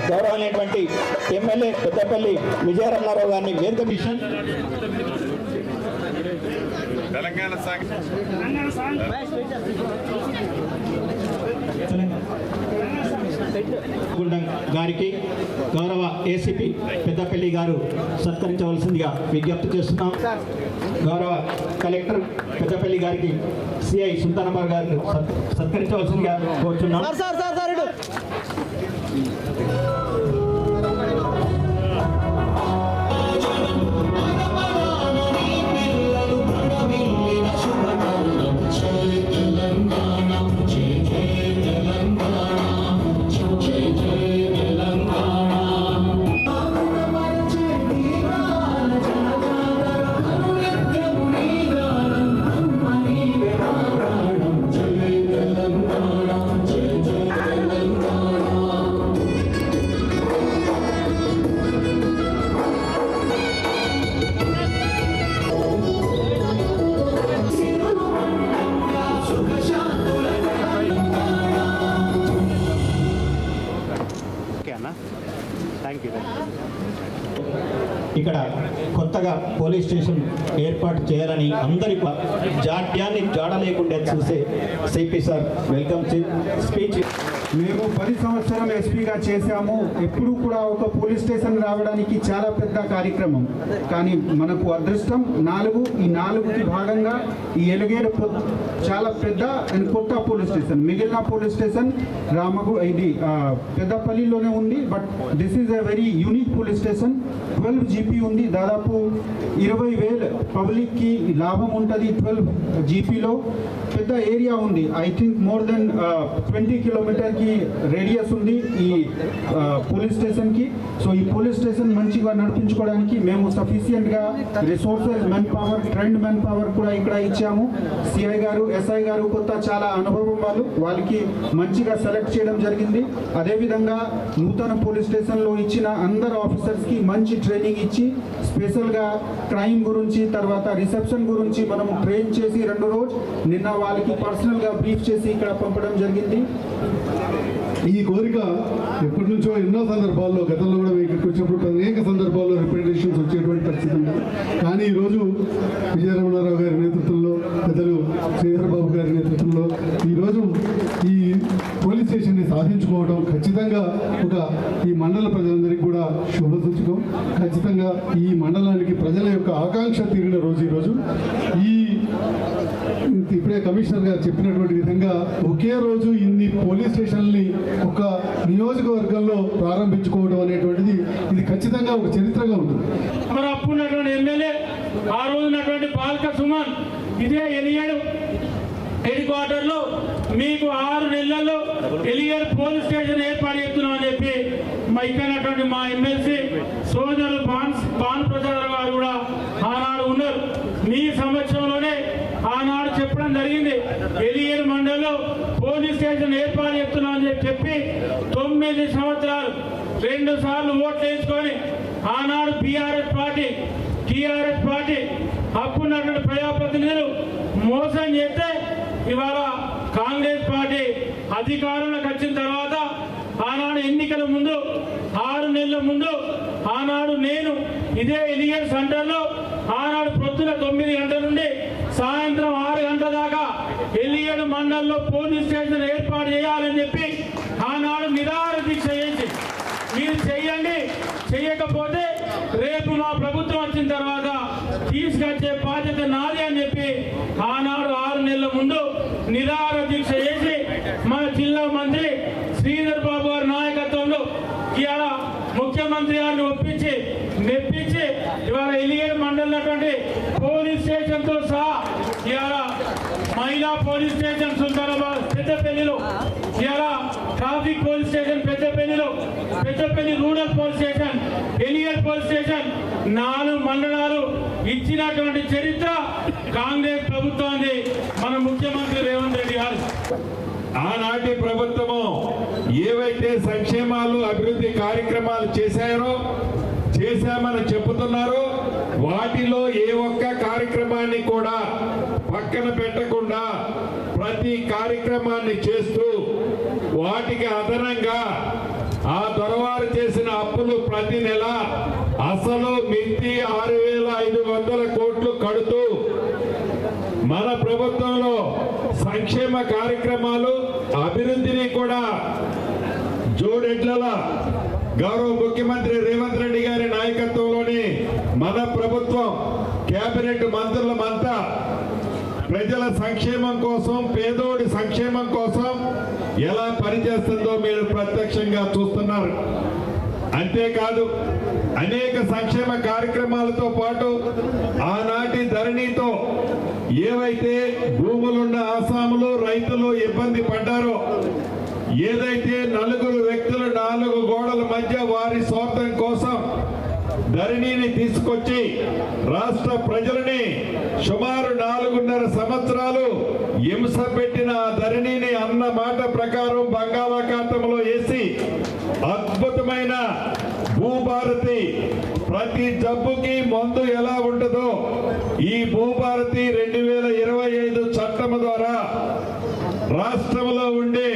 గౌరవమైనటువంటి MLA Peddapalli Vijaya Ramana Rao గారిని వేదిక machine గారికి గౌరవ ఏసీపీ పెద్దపల్లి గారు సత్కరించవలసిందిగా విజ్ఞప్తి చేస్తున్నాం. గౌరవ కలెక్టర్ పెద్దపల్లి గారికి సిఐ సుల్తానాబాద్ గారికి సత్కరించవలసిందిగా కోరుచున్నాం. ఇక్కడ కొత్తగా పోలీస్ స్టేషన్ ఏర్పాటు చేయాలని అందరి జాడ్యాన్ని జాడ లేకుండా చూసే సిపి సార్ వెల్కమ్ స్పీచ్. మేము 10 సంవత్సరం ఎస్పీగా చేశాము. ఎప్పుడు కూడా ఒక పోలీస్ స్టేషన్ రావడానికి చాలా పెద్ద కార్యక్రమం, కానీ మనకు అదృష్టం 4 ఈ 4కి భాగంగా ఈ ఎలుగేడు చాలా పెద్ద అండ్ కొత్త పోలీస్ స్టేషన్. మిగిలిన పోలీస్ స్టేషన్ ఇది పెద్దపల్లిలోనే ఉంది, but this is a very unique police station. 12 GP ఉంది, దాదాపు 20,000 పబ్లిక్కి లాభం ఉంటుంది. 12 జీపీలో పెద్ద ఏరియా ఉంది. ఐ థింక్ మోర్ దెన్ 20 కిలోమీటర్కి రేడియస్ ఉంది ఈ పోలీస్ స్టేషన్కి. సో ఈ పోలీస్ స్టేషన్ మంచిగా నడిపించుకోవడానికి మేము సఫిషియెంట్గా resources, manpower, trained manpower కూడా ఇక్కడ ఇచ్చాము. సిఐ గారు, ఎస్ఐ గారు కొత్త చాలా అనుభవం వాళ్ళకి మంచిగా సెలెక్ట్ చేయడం జరిగింది. అదేవిధంగా నూతన పోలీస్ స్టేషన్లో ఇచ్చిన అందరు ఆఫీసర్స్కి మంచి ట్రైనింగ్ ఇచ్చి స్పెషల్గా క్రైమ్ గురించి, తర్వాత రిసెప్షన్ గురించి మనం ట్రైన్ చేసి 2 రోజు నిన్న వాళ్ళకి పర్సనల్గా బ్రీఫ్ చేసి ఇక్కడ పంపడం జరిగింది. ఈ కోరిక ఎప్పటి నుంచో ఎన్నో సందర్భాల్లో, గతంలో కూడా ఇక్కడికి వచ్చినప్పుడు అనేక సందర్భాల్లో రిప్రజెంటేషన్స్ వచ్చేటువంటి పరిస్థితి ఉంది. కానీ ఈరోజు విజయరమణారావు గారి నేతృత్వంలో, పెద్దలు శ్రీధర్ బాబు గారి నేతృత్వంలో ఈరోజు ఈ పోలీస్ స్టేషన్ని సాధించుకోవడం ఖచ్చితంగా ఈ మండల ప్రజలందరికీ కూడా శుభసూచకం. ఖచ్చితంగా ఈ మండలానికి ప్రజల యొక్క ఆకాంక్ష తీరిన రోజు ఈరోజు. ఇప్పుడే కమిషనర్ గారు చెప్పినటువంటి విధంగా ఒకే రోజు ఇన్ని పోలీస్ స్టేషన్ని ఒక నియోజకవర్గంలో ప్రారంభించుకోవడం అనేటువంటిది ఇది ఖచ్చితంగా ఒక చరిత్రగా ఉంటుంది. మరి అప్పుడున్నటువంటి ఎమ్మెల్యే ఆ రోజున్నటువంటి బాల్క సుమన్ ఇదే ఎలిగేడు హెడ్ క్వార్టర్లో మీకు 6 నెలల్లో ఎలిగేడు పోలీస్ స్టేషన్ ఏర్పాటు చేస్తున్నామని చెప్పి ఇక్కడటువంటి మా ఎమ్మెల్సీ సోదరులు భాను ప్రసాద్ గారు కూడా ఆనాడు ఉన్నారు. మీ సంవత్సరంలోనే ఆనాడు చెప్పడం జరిగింది, ఎలిగేడు మండలంలో పోలీస్ స్టేషన్ ఏర్పాటు చేస్తున్నామని చెప్పి 9 సంవత్సరాలు 2 సార్లు ఓట్లు వేయించుకొని ఆనాడు టీఆర్ఎస్ పార్టీ అప్పుడున్నటువంటి ప్రజాప్రతినిధులు మోసం చేస్తే ఇవాళ కాంగ్రెస్ పార్టీ అధికారంలోకి వచ్చిన తర్వాత ఆనాడు ఎన్నికల ముందు 6 నెలల ముందు ఆనాడు నేను ఇదే ఎలిగేడు సెంటర్లో ఆనాడు పొద్దున 9 గంటల నుండి సాయంత్రం 6 గంటల దాకా ఎలిగేడు మండలంలో పోలీస్ స్టేషన్ ఏర్పాటు చేయాలని చెప్పి ఆనాడు నిరాహార దీక్ష చేసి మీరు చెయ్యండి, చెయ్యకపోతే రేపు మా ప్రభుత్వం వచ్చిన తర్వాత తీసుకొచ్చే బాధ్యత నాది అని చెప్పి ఆనాడు 6 నెలల రోజుల ముందు నిరాహార దీక్ష చేసి మన జిల్లా మంత్రి శ్రీధర్ బాబు గారి నాయకత్వంలో ఇవాళ ముఖ్యమంత్రి గారిని ఒప్పించి మెప్పించి ఇవాళ ఎలిగేడు మండలం పోలీస్ స్టేషన్తో సహా ఇవాళ మహిళా పోలీస్ స్టేషన్ సుల్తానాబాద్ పెద్దపల్లిలో, ఇవాళ ట్రాఫిక్ పోలీస్ స్టేషన్ పెద్దపల్లిలో, Peddapalli rural police station, Elgaid police station 4 మండలాలు ఇచ్చినటువంటి చరిత్ర కాంగ్రెస్ ప్రభుత్వాన్ని మన ముఖ్యమంత్రి రేవంత్ రెడ్డి గారు. ఆనాటి ప్రభుత్వము ఏవైతే సంక్షేమాలు అభివృద్ధి కార్యక్రమాలు చేశామని చెబుతున్నారో వాటిలో ఏ ఒక్క కార్యక్రమాన్ని కూడా పక్కన పెట్టకుండా ప్రతి కార్యక్రమాన్ని చేస్తూ వాటికి అదనంగా ఆ దొరవారు చేసిన అప్పులు ప్రతి నెల అసలు మించి 6,500 కోట్లు కడుతూ మన ప్రభుత్వంలో సంక్షేమ కార్యక్రమాలు అభివృద్ధిని కూడా జోడెడ్ల గౌరవ ముఖ్యమంత్రి రేవంత్ రెడ్డి గారి నాయకత్వంలోని మన ప్రభుత్వం కేబినెట్ మంత్రులమంతా ప్రజల సంక్షేమం కోసం, పేదోడి సంక్షేమం కోసం ఎలా పనిచేస్తుందో మీరు ప్రత్యక్షంగా చూస్తున్నారు. అంతేకాదు అనేక సంక్షేమ కార్యక్రమాలతో పాటు ఆనాటి ధరణితో ఏవైతే భూములున్న ఆసాములు రైతులు ఇబ్బంది పడ్డారో, ఏదైతే 4 వ్యక్తులు 4 గోడల మధ్య వారి స్వార్థం కోసం ధరణిని తీసుకొచ్చి రాష్ట్ర ప్రజలని సుమారు 4.5 సంవత్సరాలు హింస పెట్టిన ధరణిని అన్న మాట ప్రకారం బంగాళాఖాతంలో వేసి అద్భుతమైన భూభారతి, ప్రతి జబ్బుకి మందు ఎలా ఉంటుందో ఈ భూభారతి 2025 చట్టం ద్వారా రాష్ట్రంలో ఉండే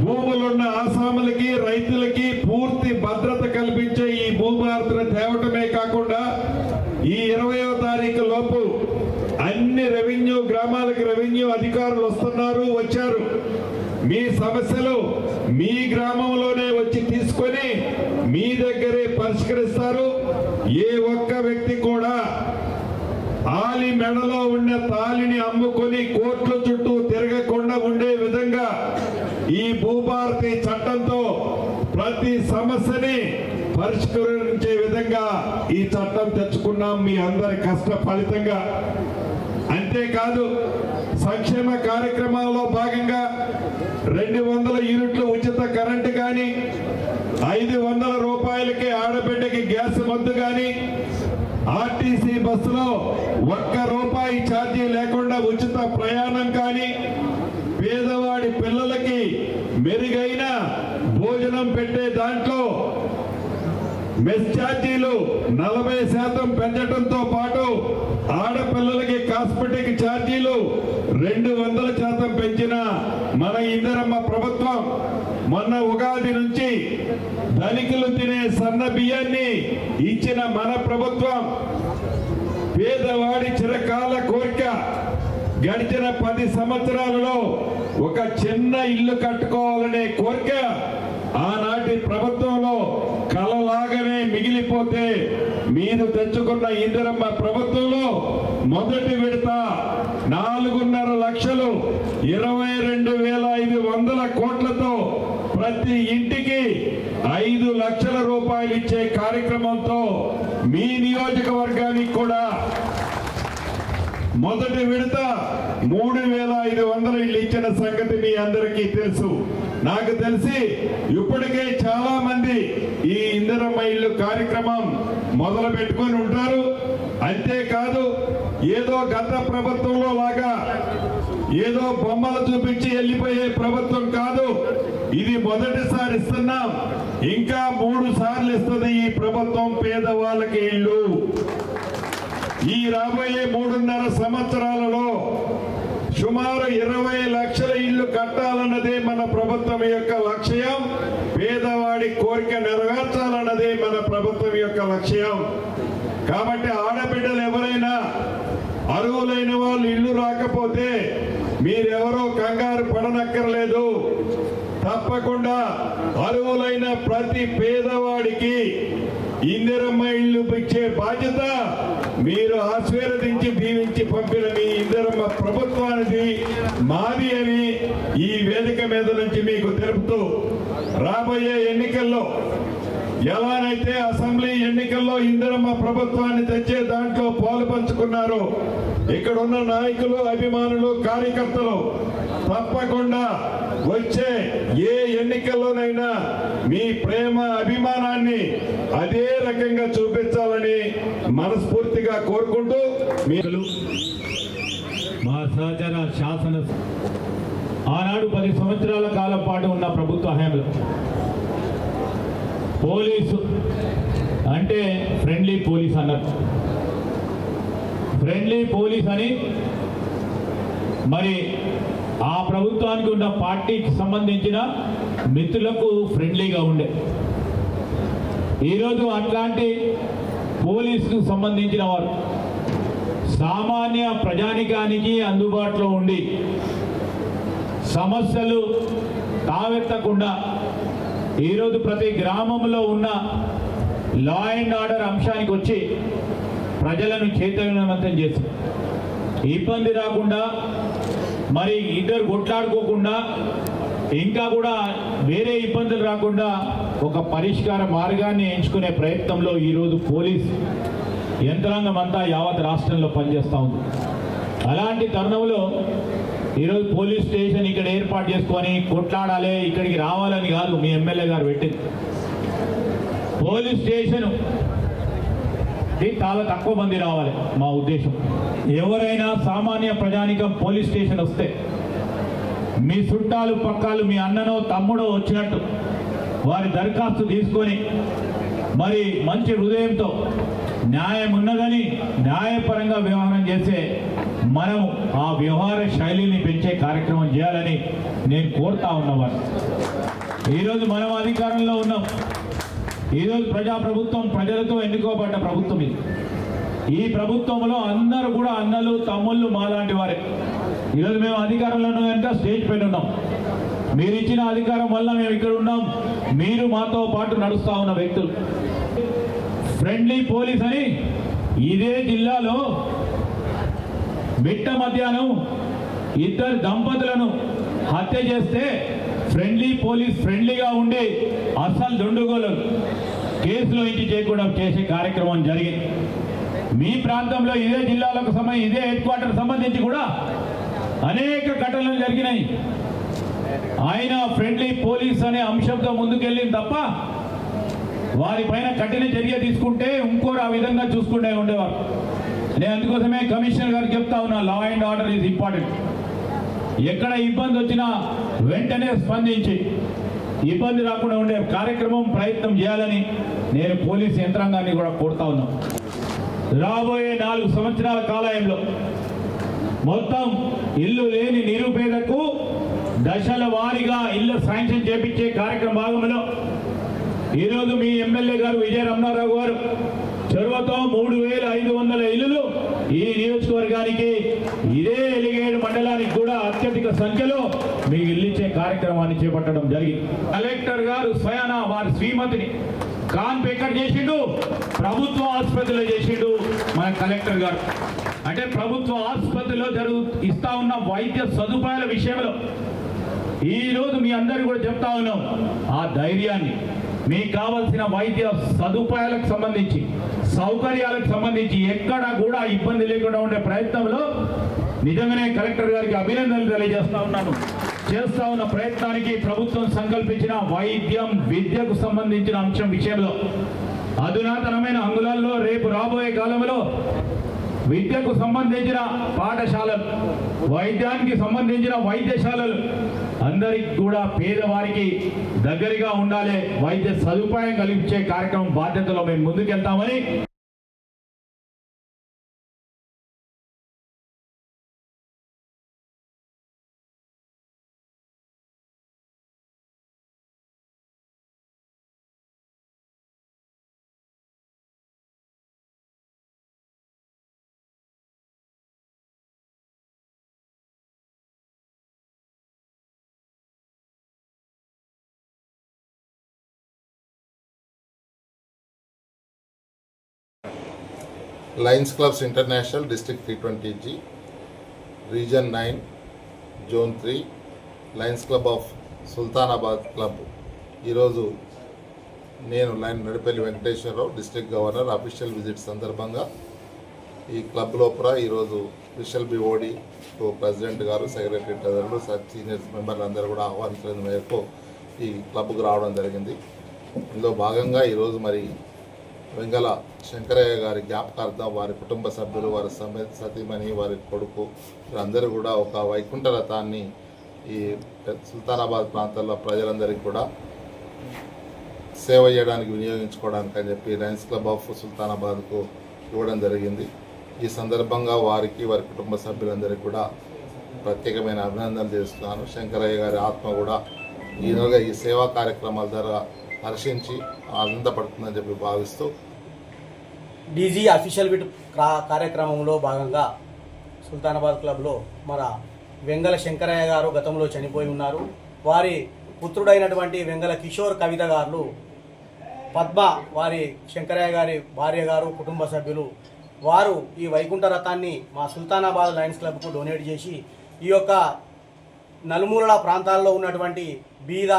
భూములున్న ఆసాములకి రైతులకి పూర్తి భద్రత కల్పించే ఈ భూభారతిని తేవటమే కాకుండా ఈ 20వ తారీఖు లోపు అన్ని గ్రామాలకు రెవెన్యూ అధికారులు వచ్చారు. మీ సమస్యలు మీ గ్రామంలోనే వచ్చి తీసుకొని మీ దగ్గరే పరిష్కరిస్తారు. ఏ ఒక్క వ్యక్తి కూడా ఆలి మెడలో ఉన్న తాలిని అమ్ముకొని కోర్టుల చుట్టూ తిరగకుండా ఉండే విధంగా ఈ భూభారతి చట్టంతో ప్రతి సమస్యని పరిష్కరించే విధంగా ఈ చట్టం తెచ్చుకున్నాం మీ అందరి కష్ట ఫలితంగా. అంతేకాదు సంక్షేమ కార్యక్రమాల్లో భాగంగా 200 యూనిట్లు ఉచిత కరెంటు కానీ, 500 రూపాయలకి ఆడబిడ్డకి గ్యాస్ మందు కానీ, ఆర్టీసీ బస్సులో ₹1 ఛార్జీ లేకుండా ఉచిత ప్రయాణం కానీ, పేదవాడి పిల్లలకి మెరుగైన భోజనం పెట్టే దాంట్లో మెస్ ఛార్జీలు 40% పెంచడంతో పాటు ఆడపిల్లలకి కాస్మెటిక్ ఛార్జీలు 200% పెంచిన మన ఇందిరమ్మ ప్రభుత్వం మొన్న ఉగాది నుంచి ధనికులు తినే సన్న బియ్యాన్ని ఇచ్చిన మన ప్రభుత్వం పేదవాడి చిరకాల కోరిక గడిచిన 10 సంవత్సరాలలో ఒక చిన్న ఇల్లు కట్టుకోవాలనే కోరిక ఆనాటి ప్రభుత్వంలో కలలాగానే మిగిలిపోతే మీరు తెచ్చుకున్న ఇందిరమ్మ ప్రభుత్వంలో మొదటి విడత 4.5 లక్షలు 22,500 కోట్లతో ప్రతి ఇంటికి 5 లక్షల రూపాయలు ఇచ్చే కార్యక్రమంతో మీ నియోజకవర్గానికి కూడా మొదటి విడత 3,500 ఇళ్ళు ఇచ్చిన సంగతి మీ అందరికీ తెలుసు. నాకు తెలిసి ఇప్పటికే చాలా మంది ఈ ఇందిరమ్మ ఇల్లు కార్యక్రమం మొదలు పెట్టుకొని ఉంటారు. అంతేకాదు ఏదో గత ప్రభుత్వంలో లాగా ఏదో బొమ్మలు చూపించి వెళ్ళిపోయే ప్రభుత్వం కాదు. ఇది మొదటిసారి ఇస్తున్నాం, ఇంకా 3 సార్లు ఇస్తుంది ఈ ప్రభుత్వం పేదవాళ్ళకి ఇల్లు. ఈ రాబోయే 3.5 సంవత్సరాలలో సుమారు 20 లక్షల ఇళ్లు కట్టాలన్నదే మన ప్రభుత్వం యొక్క లక్ష్యం. పేదవాడి కోరిక నెరవేర్చాలన్నదే మన ప్రభుత్వం యొక్క లక్ష్యం. కాబట్టి ఆడబిడ్డలు ఎవరైనా అర్హులైన వాళ్ళు ఇల్లు రాకపోతే మీరెవరో కంగారు పడనక్కర్లేదు. తప్పకుండా అర్హులైన ప్రతి పేదవాడికి ఇందిరమ్మ ఇల్లు ఇచ్చే బాధ్యత మీరు ఆశీర్వదించి దీవించి పంపిన మీ ఇందిరమ్మ ప్రభుత్వానికి మాది అని ఈ వేదిక మీద నుంచి మీకు తెలుపుతూ రాబోయే ఎన్నికల్లో ఎలానైతే అసెంబ్లీ ఎన్నికల్లో ఇందిరమ్మ ప్రభుత్వాన్ని తెచ్చే దాంట్లో పాలు పంచుకున్నారో ఇక్కడ ఉన్న నాయకులు, అభిమానులు, కార్యకర్తలు తప్పకుండా వచ్చే ఏ ఎన్నికల్లోనైనా మీ ప్రేమ అభిమానాన్ని అదే రకంగా చూపించాలని మనస్ఫూర్తిగా కోరుకుంటూ మా సహచర శాసన ఆనాడు 10 సంవత్సరాల కాలం పాటు ఉన్న ప్రభుత్వ హయాంలో పోలీసు అంటే ఫ్రెండ్లీ పోలీస్ అన్నారు. ఫ్రెండ్లీ పోలీస్ అని మరి ఆ ప్రభుత్వానికి ఉన్న పార్టీకి సంబంధించిన మిత్రులకు ఫ్రెండ్లీగా ఉండే. ఈరోజు అట్లాంటి పోలీసుకు సంబంధించిన వారు సామాన్య ప్రజానికానికి అందుబాటులో ఉండి సమస్యలు తావెత్తకుండా ఈరోజు ప్రతి గ్రామంలో ఉన్న లా అండ్ ఆర్డర్ అంశానికి వచ్చి ప్రజలను చైతన్యవంతం చేసి ఇబ్బంది రాకుండా, మరి ఇద్దరు కొట్లాడుకోకుండా, ఇంకా కూడా వేరే ఇబ్బందులు రాకుండా ఒక పరిష్కార మార్గాన్ని ఎంచుకునే ప్రయత్నంలో ఈరోజు పోలీస్ యంత్రాంగం అంతా యావత్ రాష్ట్రంలో పనిచేస్తూ ఉంది. అలాంటి తరుణంలో ఈరోజు పోలీస్ స్టేషన్ ఇక్కడ ఏర్పాటు చేసుకొని కొట్లాడాలి, ఇక్కడికి రావాలని కాదు మీ ఎమ్మెల్యే గారు పెట్టింది. పోలీస్ స్టేషన్ చాలా తక్కువ మంది రావాలి మా ఉద్దేశం. ఎవరైనా సామాన్య ప్రజానికం పోలీస్ స్టేషన్ వస్తే మీ చుట్టాలు పక్కాలు మీ అన్ననో తమ్ముడో వచ్చినట్టు వారి దరఖాస్తు తీసుకొని మరి మంచి హృదయంతో న్యాయం ఉన్నదని న్యాయపరంగా వ్యవహారం చేసే మనము ఆ వ్యవహార శైలిని పెంచే కార్యక్రమం చేయాలని నేను కోరుతా ఉన్నవారు. ఈరోజు మనం అధికారంలో ఉన్నాం. ఈరోజు ప్రజాప్రభుత్వం, ప్రజలతో ఎన్నుకోబడ్డ ప్రభుత్వం ఇది. ఈ ప్రభుత్వంలో అందరూ కూడా అన్నలు తమ్ముళ్ళు మాలాంటి వారే. ఈరోజు మేము అధికారంలో ఉన్నాం కనుక స్టేజ్ పైన ఉన్నాం. మీరు ఇచ్చిన అధికారం వల్ల మేము ఇక్కడ ఉన్నాం. మీరు మాతో పాటు నడుస్తూ ఉన్న వ్యక్తులు. ఫ్రెండ్లీ పోలీస్ అని ఇదే జిల్లాలో మిట్ట మధ్యాహ్నం ఇద్దరు దంపతులను హత్య చేస్తే ఫ్రెండ్లీ పోలీస్ ఫ్రెండ్లీగా ఉండి అసలు దొండుగోలు కేసులో ఇంటి చేయకుండా చేసే కార్యక్రమం జరిగింది. మీ ప్రాంతంలో ఇదే జిల్లాలకు ఇదే హెడ్ క్వార్టర్ సంబంధించి కూడా అనేక ఘటనలు జరిగినాయి. ఆయన ఫ్రెండ్లీ పోలీస్ అనే అంశంతో ముందుకెళ్ళింది తప్ప వారిపైన కఠిన చర్య తీసుకుంటే ఇంకోరు ఆ విధంగా చూసుకుంటే ఉండేవారు. నేను అందుకోసమే కమిషనర్ గారికి చెప్తా ఉన్నా, law and order is important. ఎక్కడ ఇబ్బంది వచ్చినా వెంటనే స్పందించి ఇబ్బంది రాకుండా ఉండే కార్యక్రమం ప్రయత్నం చేయాలని నేను పోలీస్ యంత్రాంగాన్ని కూడా కోరుతా ఉన్నాను. రాబోయే 4 సంవత్సరాల కాలంలో మొత్తం ఇల్లు లేని నిరుపేదకు దశల వారీగా ఇల్లు శాంక్షన్ చేపించే కార్యక్రమ భాగంలో ఈరోజు మీ ఎమ్మెల్యే గారు విజయ రమణారావు గారు చొరవతో 3500 ఇల్లులు ఈ నియోజకవర్గానికి, ఇదే ఎలిగేడు మండలానికి కూడా అత్యధిక సంఖ్యలో మీకు ఇల్లు ఇచ్చే కార్యక్రమాన్ని చేపట్టడం జరిగింది. కలెక్టర్ గారు స్వయాన వారి శ్రీమతిని కాన్పు ఎక్కడ చేసిండు? ప్రభుత్వ ఆసుపత్రిలో చేసిండు మన కలెక్టర్ గారు. అంటే ప్రభుత్వ ఆసుపత్రిలో ఇస్తా ఉన్న వైద్య సదుపాయాల విషయంలో ఈరోజు మీ అందరూ కూడా చెప్తా ఉన్నాం, ఆ ధైర్యాన్ని మీకు కావాల్సిన వైద్య సదుపాయాలకు సంబంధించి, సౌకర్యాలకు సంబంధించి ఎక్కడ కూడా ఇబ్బంది లేకుండా ఉండే ప్రయత్నంలో నిజంగానే కలెక్టర్ గారికి అభినందనలు తెలియజేస్తా ఉన్నాను. చేస్తా ఉన్న ప్రయత్నానికి ప్రభుత్వం సంకల్పించిన వైద్యం, విద్యకు సంబంధించిన అంశం విషయంలో అధునాతనమైన అంగుళాల్లో రేపు రాబోయే కాలంలో విద్యకు సంబంధించిన పాఠశాలలు, వైద్యానికి సంబంధించిన వైద్యశాలలు అందరికి కూడా పేదవారికి దగ్గరగా ఉండాలి, వైద్య సదుపాయం కల్పించే కార్యక్రమం బాధ్యతలో మేము ముందుకెళ్తామని lions clubs international district T20G region 9 zone 3 lions club of Sultanabad club ఈరోజు నేను Nadipalli Venkateswararao district governor official visit సందర్భంగా ఈ క్లబ్ లోపల ఈరోజు స్పెషల్ బిఓడి ప్రెసిడెంట్ గారు, సెక్రటరీ ట్రెజరర్లు, సీనియర్ మెంబర్లు అందరూ కూడా ఆహ్వానించిన మేరకు ఈ క్లబ్కు రావడం జరిగింది. ఇందులో భాగంగా ఈరోజు మరి వెంగళ శంకరయ్య గారి జ్ఞాపకార్థం వారి కుటుంబ సభ్యులు, వారి సతీమణి, వారి కొడుకు వీరందరూ కూడా ఒక వైకుంఠ రథాన్ని ఈ సుల్తానాబాద్ ప్రాంతాల్లో ప్రజలందరికీ కూడా సేవ చేయడానికి వినియోగించుకోవడానికి అని చెప్పి లయన్స్ క్లబ్ ఆఫ్ సుల్తానాబాద్కు ఇవ్వడం జరిగింది. ఈ సందర్భంగా వారికి, వారి కుటుంబ సభ్యులందరికీ కూడా ప్రత్యేకమైన అభినందనలు చేస్తున్నాను. శంకరయ్య గారి ఆత్మ కూడా ఈరోజుగా ఈ సేవా కార్యక్రమాల ద్వారా హర్షించి ఆనందపడుతుందని చెప్పి భావిస్తూ డీజీ అఫీషియల్ విట్ కార్యక్రమంలో భాగంగా సుల్తానాబాద్ క్లబ్లో మన వెంగళ శంకరయ్య గారు గతంలో చనిపోయి ఉన్నారు. వారి పుత్రుడైనటువంటి వెంగళ కిషోర్ కవిత గారు పద్మ, వారి శంకరయ్య గారి భార్య గారు, కుటుంబ సభ్యులు వారు ఈ వైకుంఠ రథాన్ని మా సుల్తానాబాద్ లయన్స్ క్లబ్కు డొనేట్ చేసి ఈ యొక్క నలుమూలల ప్రాంతాల్లో ఉన్నటువంటి బీద,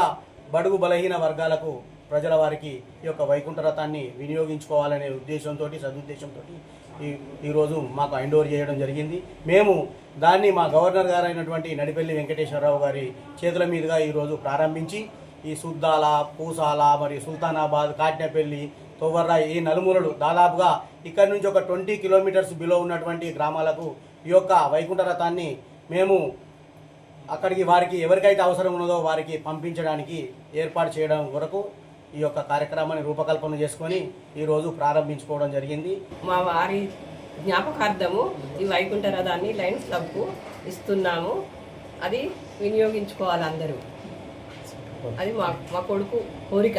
బడుగు, బలహీన వర్గాలకు ప్రజల వారికి ఈ యొక్క వైకుంఠ రథాన్ని వినియోగించుకోవాలనే ఉద్దేశంతో, సదుద్దేశంతో ఈరోజు మాకు హ్యాండ్ ఓవర్ చేయడం జరిగింది. మేము దాన్ని మా గవర్నర్ గారు అయినటువంటి నడిపల్లి వెంకటేశ్వరరావు గారి చేతుల మీదుగా ఈరోజు ప్రారంభించి ఈ సుద్దాల, పూసాల, మరియు సుల్తానాబాద్, కాట్నేపల్లి, తోవర్రా ఈ నలుమూలలు దాదాపుగా ఇక్కడ నుంచి ఒక 20 కిలోమీటర్స్ బిలో ఉన్నటువంటి గ్రామాలకు ఈ యొక్క వైకుంఠ రథాన్ని మేము అక్కడికి వారికి ఎవరికైతే అవసరం ఉన్నదో వారికి పంపించడానికి ఏర్పాటు చేయడం వరకు ఈ యొక్క కార్యక్రమాన్ని రూపకల్పన చేసుకొని ఈరోజు ప్రారంభించుకోవడం జరిగింది. మా వారి జ్ఞాపకార్థము ఈ వైకుంఠ రథాన్ని లయన్స్ క్లబ్కు ఇస్తున్నాము. అది వినియోగించుకోవాలి అందరూ. అది మా కొడుకు కోరిక.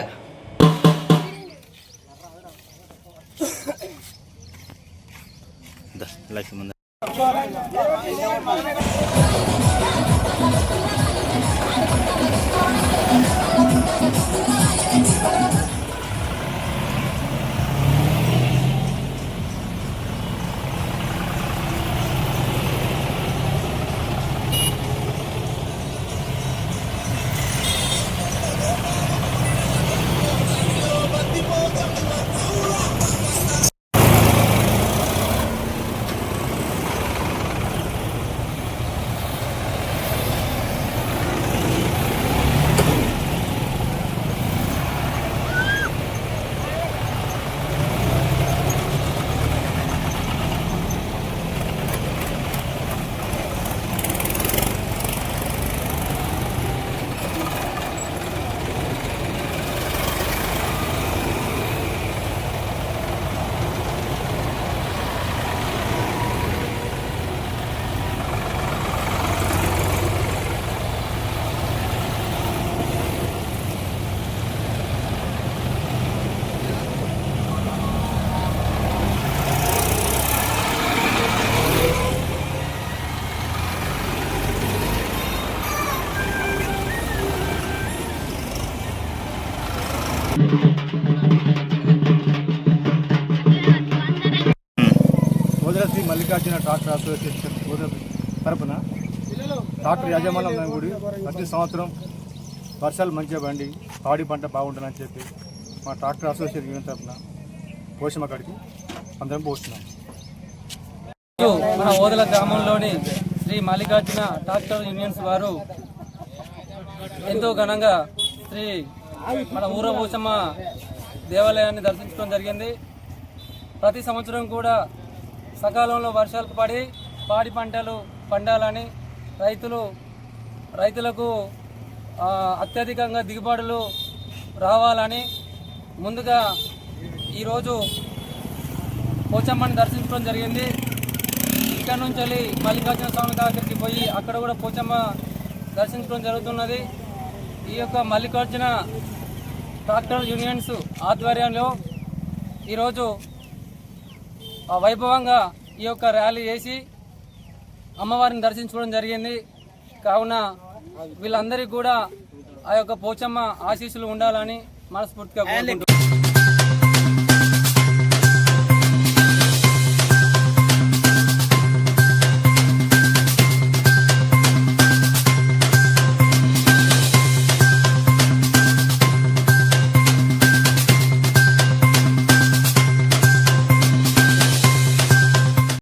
గోదర శ్రీ మల్లికార్జున ట్రాక్టర్ అసోసియేషన్ గోదర తరపున ట్రాక్టర్ యాజమాన్యం కూడా ప్రతి సంవత్సరం వర్షాలు మంచిగా పండి పాడి పంట బాగుంటుందని చెప్పి మా ట్రాక్టర్ అసోసియేషన్ యూనియన్ తరపున పోషమ కాడికి అందరం పోస్తున్నాం. మన ఓదల గ్రామంలోని శ్రీ మల్లికార్జున ట్రాక్టర్ యూనియన్స్ వారు ఎంతో ఘనంగా శ్రీ మన ఊర పోచమ్మ దేవాలయాన్ని దర్శించడం జరిగింది. ప్రతి సంవత్సరం కూడా సకాలంలో వర్షాలు పడి పాడి పంటలు పండాలని రైతులకు అత్యధికంగా దిగుబడులు రావాలని ముందుగా ఈరోజు పోచమ్మని దర్శించడం జరిగింది. ఇక్కడ నుంచి వెళ్ళి మల్లికార్జున స్వామి దగ్గరికి పోయి అక్కడ కూడా పోచమ్మ దర్శించడం జరుగుతున్నది. ఈ యొక్క మల్లికార్జున ట్రాక్టర్ యూనియన్స్ ఆధ్వర్యంలో ఈరోజు వైభవంగా ఈ యొక్క ర్యాలీ చేసి అమ్మవారిని దర్శించుకోవడం జరిగింది. కావున వీళ్ళందరికీ కూడా ఆ యొక్క పోచమ్మ ఆశీస్సులు ఉండాలని మనస్ఫూర్తిగా కోరుకుంటున్నాను.